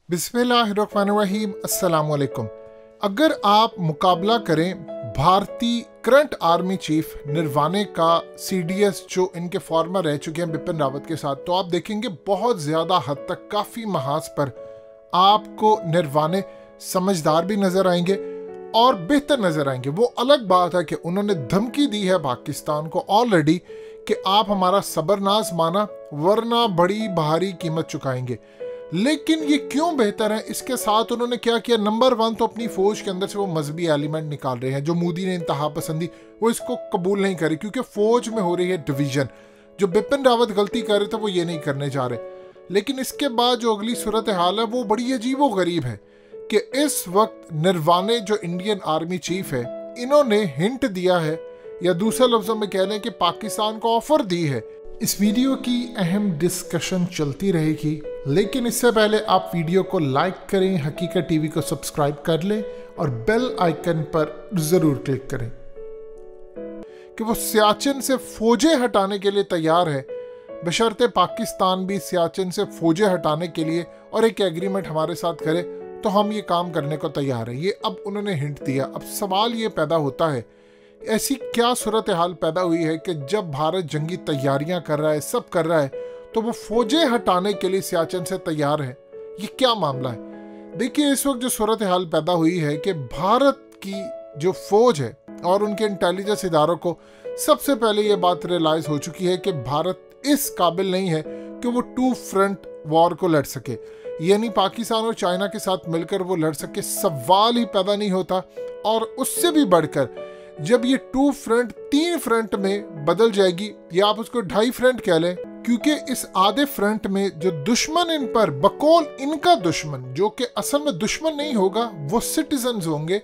बिस्मिल्लाहिर्रहमानिर्रहीम, अस्सलाम वालेकुम। अगर आप मुकाबला करें भारतीय करंट आर्मी चीफ निर्वाणे का सीडीएस जो इनके फॉर्मर रह चुके हैं बिपिन रावत के साथ, तो आप देखेंगे बहुत ज़्यादा हद तक काफ़ी महाज पर आपको निर्वाणे समझदार भी नज़र आएंगे और बेहतर नज़र आएंगे। वो अलग बात है कि उन्होंने धमकी दी है पाकिस्तान को ऑलरेडी कि आप हमारा सबरनाज माना वरना बड़ी भारी कीमत चुकाएंगे। लेकिन ये क्यों बेहतर है, इसके साथ उन्होंने क्या किया, नंबर 1 तो अपनी फौज के अंदर से वो मजहबी एलिमेंट निकाल रहे हैं जो मोदी ने इंतहा पसंदी वो इसको कबूल नहीं करी, क्योंकि फौज में हो रही है डिवीजन। जो बिपिन रावत गलती कर रहे थे वो ये नहीं करने जा रहे। लेकिन इसके बाद जो अगली सूरत हाल है वो बड़ी अजीबो गरीब है कि इस वक्त निर्वाणे जो इंडियन आर्मी चीफ है, इन्होंने हिंट दिया है या दूसरे लफ्जों में कह लें कि पाकिस्तान को ऑफर दी है। इस वीडियो की अहम डिस्कशन चलती रहेगी, लेकिन इससे पहले आप वीडियो को लाइक करें, हकीकत टीवी को सब्सक्राइब कर लें और बेल आइकन पर ज़रूर क्लिक करें कि वो सियाचिन से फौजें हटाने के लिए तैयार है, बशर्ते पाकिस्तान भी सियाचिन से फौजें हटाने के लिए और एक एग्रीमेंट हमारे साथ करे तो हम ये काम करने को तैयार हैं। ये अब उन्होंने हिंट दिया। अब सवाल ये पैदा होता है, ऐसी क्या सूरत हाल पैदा हुई है कि जब भारत जंगी तैयारियां कर रहा है, सब कर रहा है, तो वो फौजें हटाने के लिए सियाचिन से तैयार है? ये क्या मामला है? देखिए, इस वक्त जो सूरत हाल पैदा हुई है कि भारत की जो फौज है और उनके इंटेलिजेंस इदारों को सबसे पहले ये बात रियलाइज हो चुकी है कि भारत इस काबिल नहीं है कि वो 2 फ्रंट वॉर को लड़ सके, यानी पाकिस्तान और चाइना के साथ मिलकर वो लड़ सके। सवाल ही पैदा नहीं होता। और उससे भी बढ़कर जब ये 2 फ्रंट 3 फ्रंट में बदल जाएगी, या आप उसको 2.5 फ्रंट कह लें, क्योंकि इस आधे फ्रंट में जो दुश्मन इन पर बकौल इनका दुश्मन, जो कि असल में दुश्मन नहीं होगा, वो सिटीजन्स होंगे,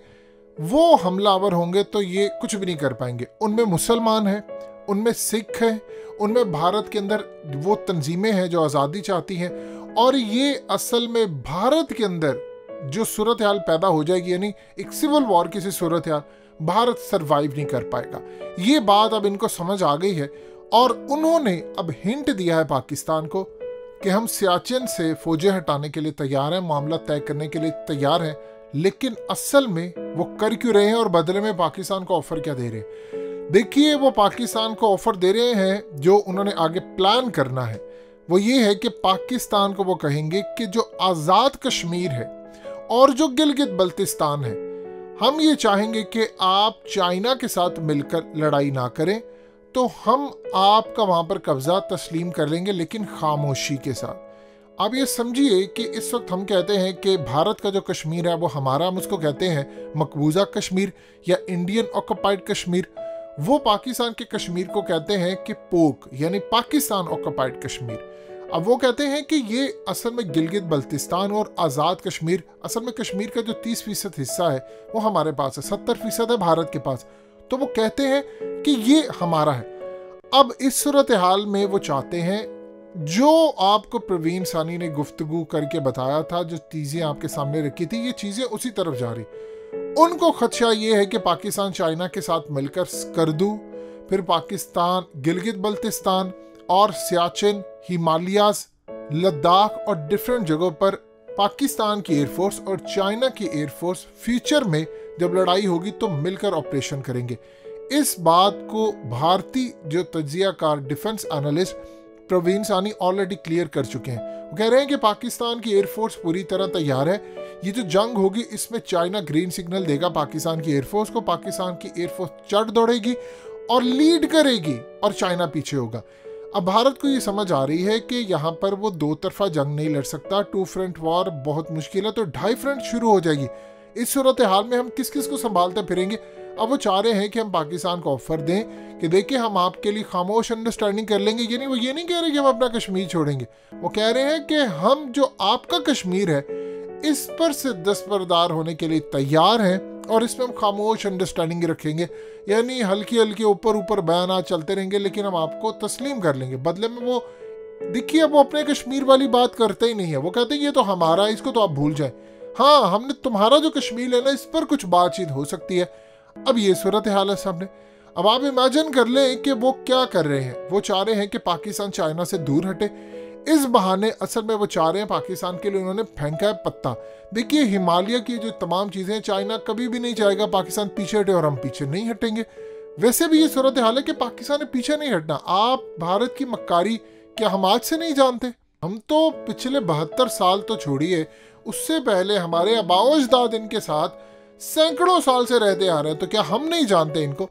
वो हमलावर होंगे, तो ये कुछ भी नहीं कर पाएंगे। उनमें मुसलमान हैं, उनमें सिख हैं, उनमें भारत के अंदर वो तंजीमें हैं जो आज़ादी चाहती हैं, और ये असल में भारत के अंदर जो सूरत हाल पैदा हो जाएगी, यानी एक सिविल वॉर की सी सूरत हाल, भारत सरवाइव नहीं कर पाएगा। ये बात अब इनको समझ आ गई है और उन्होंने अब हिंट दिया है पाकिस्तान को कि हम सियाचिन से फौजें हटाने के लिए तैयार हैं, मामला तय करने के लिए तैयार हैं। लेकिन असल में वो कर क्यों रहे हैं और बदले में पाकिस्तान को ऑफर क्या दे रहे हैं? देखिए, वो पाकिस्तान को ऑफर दे रहे हैं जो उन्होंने आगे प्लान करना है। वो ये है कि पाकिस्तान को वो कहेंगे कि जो आज़ाद कश्मीर है और जो गिलगित बल्तिस्तान है, हम ये चाहेंगे कि आप चाइना के साथ मिलकर लड़ाई ना करें, तो हम आपका वहाँ पर कब्जा तस्लीम कर लेंगे, लेकिन खामोशी के साथ। आप ये समझिए कि इस वक्त हम कहते हैं कि भारत का जो कश्मीर है वो हमारा, हम उसको कहते हैं मकबूजा कश्मीर या इंडियन ऑक्युपाइड कश्मीर। वो पाकिस्तान के कश्मीर को कहते हैं कि पोक, यानी पाकिस्तान ऑक्युपाइड कश्मीर। अब वो कहते हैं कि ये असल में गिलगित बल्तिस्तान और आज़ाद कश्मीर, असल में कश्मीर का जो 30% हिस्सा है वो हमारे पास है, 70% है भारत के पास। तो वो कहते हैं कि ये हमारा है। अब इस सूरत हाल में वो चाहते हैं, जो आपको प्रवीण सानी ने गुफ्तगू करके बताया था, जो चीज़ें आपके सामने रखी थी, ये चीज़ें उसी तरफ जा रही। उनको खदशा ये है कि पाकिस्तान चाइना के साथ मिलकर स्कर्दू, फिर पाकिस्तान गिलगित बल्तिस्तान और सियाचिन, हिमालयाज, लद्दाख और डिफरेंट जगहों पर पाकिस्तान की एयरफोर्स और चाइना की एयरफोर्स फ्यूचर में जब लड़ाई होगी तो मिलकर ऑपरेशन करेंगे। इस बात को भारतीय जो तज्जियाकार डिफेंस एनालिस्ट प्रवीण सानी ऑलरेडी क्लियर कर चुके हैं। वो कह रहे हैं कि पाकिस्तान की एयरफोर्स पूरी तरह तैयार है। ये जो जंग होगी इसमें चाइना ग्रीन सिग्नल देगा पाकिस्तान की एयरफोर्स को, पाकिस्तान की एयरफोर्स चढ़ दौड़ेगी और लीड करेगी और चाइना पीछे होगा। अब भारत को ये समझ आ रही है कि यहाँ पर वो 2 तरफा जंग नहीं लड़ सकता, 2 फ्रंट वॉर बहुत मुश्किल है, तो 2.5 फ्रंट शुरू हो जाएगी। इस सूरत हाल में हम किस किस को संभालते फिरेंगे? अब वो चाह रहे हैं कि हम पाकिस्तान को ऑफर दें कि देखिए हम आपके लिए खामोश अंडरस्टैंडिंग कर लेंगे। यानी वो ये नहीं कह रहे कि हम अपना कश्मीर छोड़ेंगे, वो कह रहे हैं कि हम जो आपका कश्मीर है इस पर से दस्तबरदार होने के लिए तैयार हैं और इसमें हम खामोश अंडरस्टैंडिंग रखेंगे, यानी हल्की हल्की ऊपर ऊपर बयानात चलते रहेंगे, लेकिन हम आपको तस्लीम कर लेंगे। बदले में वो देखिए, वो अपने कश्मीर वाली बात करते ही नहीं है। वो कहते हैं ये तो हमारा है, इसको तो आप भूल जाएं। हाँ, हमने तुम्हारा जो कश्मीर है ना, इस पर कुछ बातचीत हो सकती है। अब ये सूरत हाल है सामने। अब आप इमेजिन कर लें कि वो क्या कर रहे हैं। वो चाह रहे हैं कि पाकिस्तान चाइना से दूर हटे, इस बहाने असल में वो चाह रहे हैं पाकिस्तान के लिए उन्होंने फेंका है पत्ता। देखिए हिमालय की जो तमाम चीज़ें, चाइना कभी भी नहीं चाहेगा पाकिस्तान पीछे हटे और हम पीछे नहीं हटेंगे। वैसे भी ये सूरत हाल है कि पाकिस्तान ने पीछे नहीं हटना। आप भारत की मक्कारी क्या हम आज से नहीं जानते? हम तो पिछले 72 साल तो छोड़िए, उससे पहले हमारे आबाओ अजदाद इनके साथ सैकड़ों साल से रहते आ रहे हैं, तो क्या हम नहीं जानते इनको?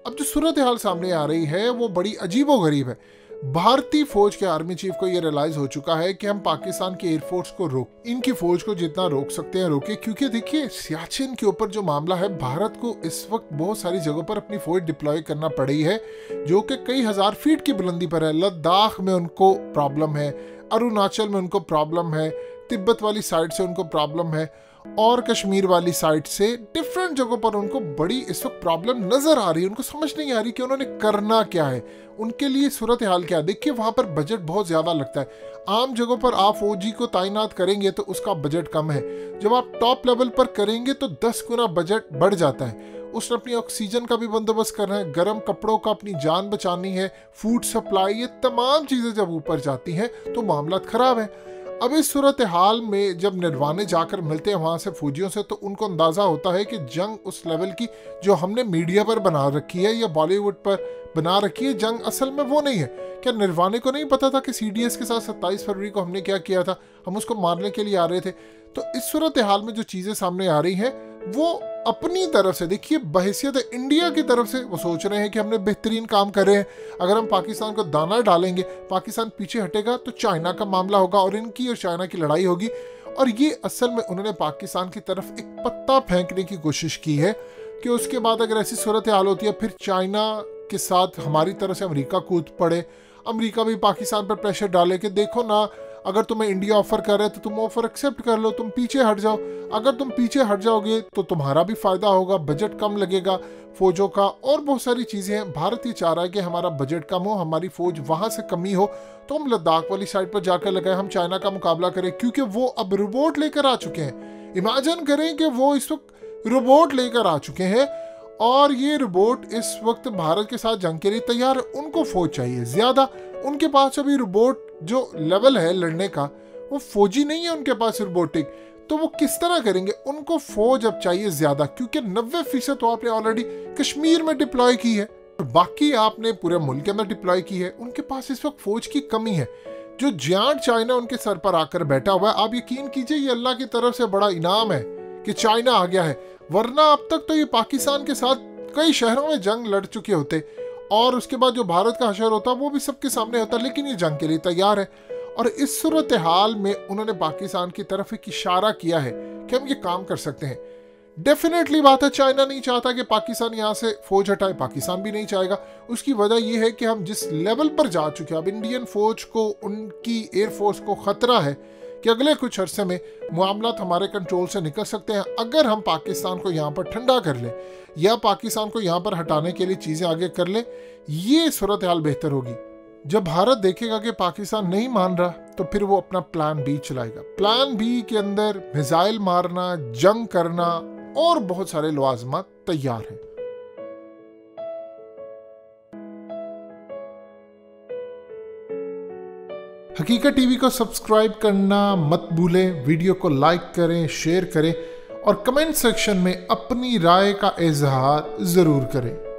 अब जो सूरत हाल सामने आ रही है वो बड़ी अजीबोगरीब है। भारतीय फौज के आर्मी चीफ को ये रियलाइज हो चुका है कि हम पाकिस्तान की एयरफोर्स को इनकी फौज को जितना रोक सकते हैं रोके, क्योंकि देखिए सियाचिन के ऊपर जो मामला है, भारत को इस वक्त बहुत सारी जगहों पर अपनी फौज डिप्लॉय करना पड़ी है जो कि कई हजार फीट की बुलंदी पर है। लद्दाख में उनको प्रॉब्लम है, अरुणाचल में उनको प्रॉब्लम है, तिब्बत वाली साइड से उनको प्रॉब्लम है और कश्मीर वाली साइड से डिफरेंट जगहों पर उनको बड़ी इस वक्त प्रॉब्लम नजर आ रही है। उनको समझ नहीं आ रही कि उन्होंने करना क्या है, उनके लिए सूरत हाल क्या है। देखिए वहां पर बजट बहुत ज्यादा लगता है। आम जगहों पर आप फौजी को तैनात करेंगे तो उसका बजट कम है, जब आप टॉप लेवल पर करेंगे तो 10 गुना बजट बढ़ जाता है। उसने अपनी ऑक्सीजन का भी बंदोबस्त करना है, गर्म कपड़ों का अपनी जान बचानी है, फूड सप्लाई, ये तमाम चीजें जब ऊपर जाती हैं तो मामला खराब है। अब इस सूरत हाल में जब निर्वाणे जाकर मिलते हैं वहां से फौजियों से, तो उनको अंदाजा होता है कि जंग उस लेवल की जो हमने मीडिया पर बना रखी है या बॉलीवुड पर बना रखी है, जंग असल में वो नहीं है। क्या निर्वाणे को नहीं पता था कि सीडीएस के साथ 27 फरवरी को हमने क्या किया था? हम उसको मारने के लिए आ रहे थे। तो इस सूरत हाल में जो चीजें सामने आ रही हैं वो अपनी तरफ से, देखिए बहैसियत इंडिया की तरफ से वो सोच रहे हैं कि हमने बेहतरीन काम करे हैं। अगर हम पाकिस्तान को दाना डालेंगे, पाकिस्तान पीछे हटेगा तो चाइना का मामला होगा और इनकी और चाइना की लड़ाई होगी। और ये असल में उन्होंने पाकिस्तान की तरफ एक पत्ता फेंकने की कोशिश की है कि उसके बाद अगर ऐसी सूरत हाल होती है फिर चाइना के साथ हमारी तरफ से अमेरिका कूद पड़े, अमेरिका भी पाकिस्तान पर प्रेशर डाले कि देखो ना, अगर तुम्हें इंडिया ऑफर कर रहे है तो तुम ऑफर एक्सेप्ट कर लो, तुम पीछे हट जाओ। अगर तुम पीछे हट जाओगे तो तुम्हारा भी फायदा होगा, बजट कम लगेगा फौजों का और बहुत सारी चीजें हैं। भारत ये चाह रहा है कि हमारा बजट कम हो, हमारी फौज वहां से कमी हो, तो हम लद्दाख वाली साइड पर जाकर लगाए, हम चाइना का मुकाबला करें, क्योंकि वो अब रोबोट लेकर आ चुके हैं। इमेजिन करें कि वो इस वक्त रोबोट लेकर आ चुके हैं और ये रोबोट इस वक्त भारत के साथ जंग के लिए तैयार है। उनको फौज चाहिए ज्यादा, उनके पास अभी रोबोट जो लेवल है लड़ने का वो फौजी नहीं है उनके पास रोबोटिक, तो वो किस तरह करेंगे? उनको फौज अब चाहिए ज्यादा, क्योंकि 90% तो आपने ऑलरेडी कश्मीर में डिप्लॉय की है और बाकी आपने पूरे मुल्क के अंदर डिप्लॉय की है। उनके पास इस वक्त फौज की कमी है। जो जायंट चाइना उनके सर पर आकर बैठा हुआ है, आप यकीन कीजिए ये अल्लाह की तरफ से बड़ा इनाम है कि चाइना आ गया है, वरना अब तक तो ये पाकिस्तान के साथ कई शहरों में जंग लड़ चुके होते और उसके बाद जो भारत का हशर होता वो भी सबके सामने होता, लेकिन ये जंग के लिए तैयार है। और इस सूरत हाल में उन्होंने पाकिस्तान की तरफ एक इशारा किया है कि हम ये काम कर सकते हैं। डेफिनेटली बात है, चाइना नहीं चाहता कि पाकिस्तान यहाँ से फौज हटाए, पाकिस्तान भी नहीं चाहेगा। उसकी वजह यह है कि हम जिस लेवल पर जा चुके हैं, अब इंडियन फौज को, उनकी एयरफोर्स को खतरा है कि अगले कुछ अरसे में मामला हमारे कंट्रोल से निकल सकते हैं। अगर हम पाकिस्तान को यहाँ पर ठंडा कर लें या पाकिस्तान को यहाँ पर हटाने के लिए चीज़ें आगे कर लें, ये सूरत हाल बेहतर होगी। जब भारत देखेगा कि पाकिस्तान नहीं मान रहा तो फिर वो अपना प्लान बी चलाएगा। प्लान बी के अंदर मिसाइल मारना, जंग करना और बहुत सारे लवाजमात तैयार हैं। हकीकत टीवी को सब्सक्राइब करना मत भूलें, वीडियो को लाइक करें, शेयर करें और कमेंट सेक्शन में अपनी राय का इजहार जरूर करें।